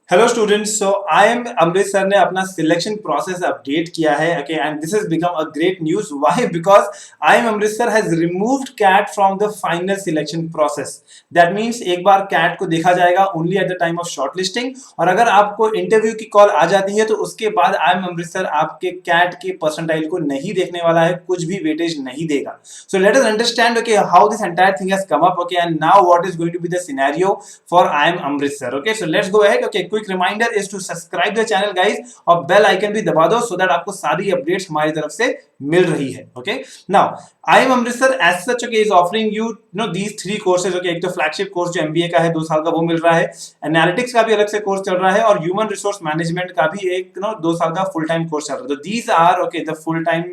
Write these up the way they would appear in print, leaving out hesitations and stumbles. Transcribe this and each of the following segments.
Hello students, so IIM Amritsar ने अपना selection process update किया है, okay, and this has become a great news. Why? Because IIM Amritsar has removed CAT from the final selection process. That means एक बार CAT को देखा जाएगा only at the time of shortlisting, और अगर आपको इंटरव्यू की call आ जाती है तो उसके बाद आई एम अमृत सर आपके कैट के परसेंटाइल को नहीं देखने वाला है, कुछ भी वेटेज नहीं देगा. So let us understand okay how this entire thing has come up, okay, and now what is going to be the scenario for IIM Amritsar. Okay, so let's go ahead. Okay, quick reminder is to subscribe the channel guys और bell icon भी दबा दो so that आपको सारी updates हमारी तरफ से मिल रही है. Okay, now I am Amritsar as such okay is offering you know these 3 courses. Okay, एक तो फ्लैगशिप कोर्स जो एमबीए का है 2 साल का वो मिल रहा है, एनालिटिक्स का भी अलग से कोर्स चल रहा है, और ह्यूमन रिसोर्स मैनेजमेंट का भी एक 2 साल का फुल टाइम कोर्स चल रहा है. तो these are okay the full time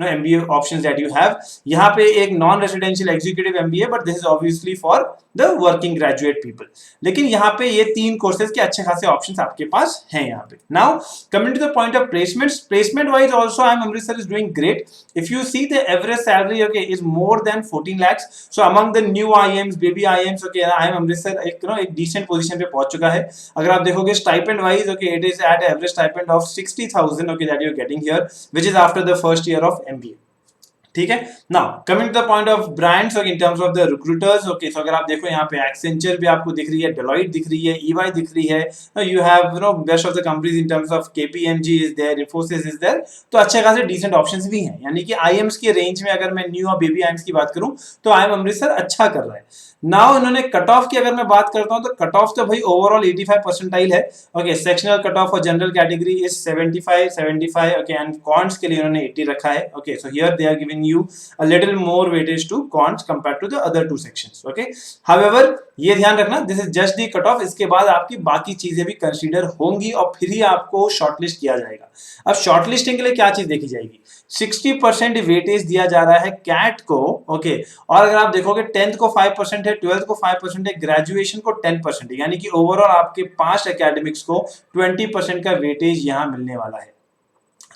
MBA options that you have. यहाँ पे एक non residential executive MBA, but this is obviously for the working graduate people. लेकिन यहाँ पे ये 3 कोर्सेज के अच्छे खासे ऑप्शंस आपके पास हैं यहाँ पे. Now coming to the point of placements, placement wise also I M Amritsar is doing great. If you see the average salary okay is more than 14 lakhs. So among the new IIMs, baby IIMs, okay, IIM Amritsar एक decent position पे पहुंच चुका है. अगर आप देखोगे stipend wise, okay, it is at average stipend of 60,000, okay, that you are getting here, which is after the first year of MBA. ठीक है. Now coming to the point of brands in terms of the recruiters. Okay, so अगर आप देखो यहाँ पे Accenture भी आपको दिख रही है, डेलॉइट दिख रही है, ईवाई दिख रही है, you have best of the companies in terms of KPMG is there, Infosys is there. तो अच्छे खासे डिसेंट ऑप्शंस भी हैं. यानी कि आईएम्स की रेंज में अगर मैं न्यू और बेबी आईएम्स की बात करूं तो आईएम अमृतसर अच्छा कर रहा है. नाउ इन्होंने कट ऑफ की अगर मैं बात करता हूं तो कट ऑफ तो भाई ओवरऑल 85 परसेंटाइल है. ओके, सेक्शनल कट ऑफ और general category is 75. Okay, and कॉन्ट्स के लिए इन्होंने 80 रखा है. Okay, so here they are giving you a little more weightage to cons compared to the other 2 sections. Okay, however ये ध्यान रखना this is just the cut off. इसके बाद आपकी बाकी चीजें भी कंसीडर होंगी और फिर ही आपको शॉर्टलिस्ट किया जाएगा. अब शॉर्टलिस्टिंग के लिए क्या चीज देखी जाएगी? 60% वेटेज दिया जा रहा है कैट को. ओके, और अगर आप देखोगे 10th को 5% है, 12th को 5% है, ग्रेजुएशन को 10% है, यानी कि ओवरऑल आपके 5 एकेडमिक्स को 20% का वेटेज यहां मिलने वाला है.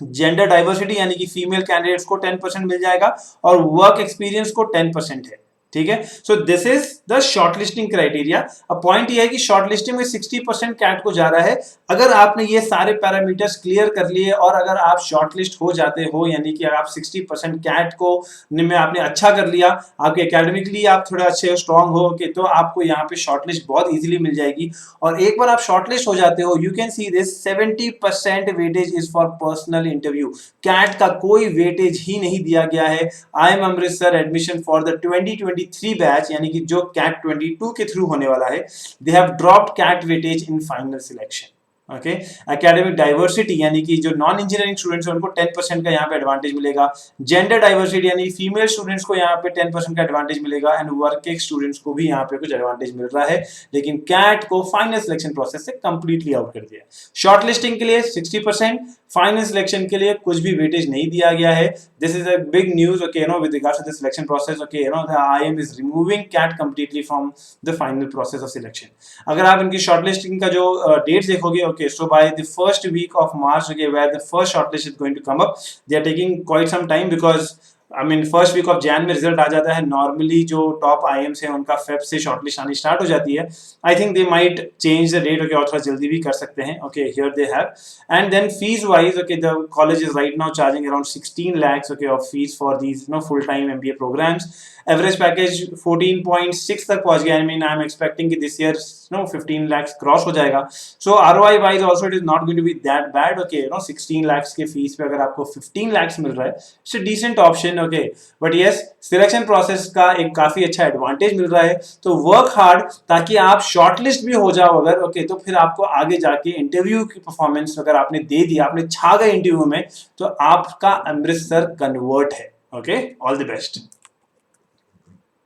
जेंडर डाइवर्सिटी यानी कि फीमेल कैंडिडेट्स को 10% मिल जाएगा और वर्क एक्सपीरियंस को 10% है. ठीक है, so this is the shortlisting criteria. अब पॉइंट ये है कि शॉर्टलिस्टिंग में 60% कैट को जा रहा है. अगर आपने ये सारे पैरामीटर्स क्लियर कर लिए और अगर आप शॉर्टलिस्ट हो जाते हो, यानी कि आप 60% कैट को में आपने अच्छा कर लिया, आपके एकेडमिकली आप थोड़ा अच्छे स्ट्रांग हो के, तो आपको यहाँ पे शॉर्टलिस्ट बहुत इजीली मिल जाएगी. और एक बार आप शॉर्टलिस्ट हो जाते हो, you can see this 70% weightage is for personal interview. CAT का कोई वेटेज ही नहीं दिया गया है. I M Amritsar admission for the 2023 batch, यानी कि जो कैट 22 के थ्रू होने वाला है, they have dropped CAT weightage in final selection. Okay, academic diversity यानी कि जो नॉन इंजीनियरिंग स्टूडेंट्स हैं उनको 10% का यहाँ पे एडवांटेज मिलेगा. जेंडर डाइवर्सिटी यानी फीमेल स्टूडेंट्स को यहाँ पे 10% का एडवांटेज मिलेगा, एंड वर्किंग स्टूडेंट्स को भी यहाँ पे कुछ एडवांटेज मिल रहा है. लेकिन कैट को फाइनल सिलेक्शन प्रोसेस से कंप्लीटली आउट कर दिया. शॉर्टलिस्टिंग के लिए 60%, फाइनल सिलेक्शन के लिए कुछ भी वेटेज नहीं दिया गया है. This is a big news, okay, with regards to the selection process. Okay, the IM is removing CAT completely from the final process of selection. अगर आप इनकी शॉर्टलिस्टिंग का जो डेट्स देखोगे, okay, so by the first week of March, okay, where the first shortlist is going to come up, they are taking quite some time because first week of Jan में result आ जाता है. Normally जो top IIMs हैं उनका Feb से shortlist आनी start हो जाती है. I think they might change the date, okay, और थोड़ा जल्दी भी कर सकते हैं. Okay, here they have. And then fees wise, okay, the college is right now charging around 16 lakhs, okay, of fees for these full time MBA programs. Average package 14.6 तक पहुंच गया. I mean I am expecting कि this year 15 lakhs cross हो जाएगा. So ROI wise also it is not going to be that bad. Okay, 16 lakhs के फीस पे अगर आपको 15 lakhs मिल रहा है, it's a decent option. Okay, but yes, selection process का एक काफी अच्छा एडवांटेज मिल रहा है. तो वर्क हार्ड ताकि आप शॉर्टलिस्ट भी हो जाओ अगर, ओके, तो फिर आपको आगे जाके इंटरव्यू की परफॉर्मेंस अगर आपने दे दिया, आपने छा गए इंटरव्यू में, तो आपका अमृतसर कन्वर्ट है. Okay, all the best.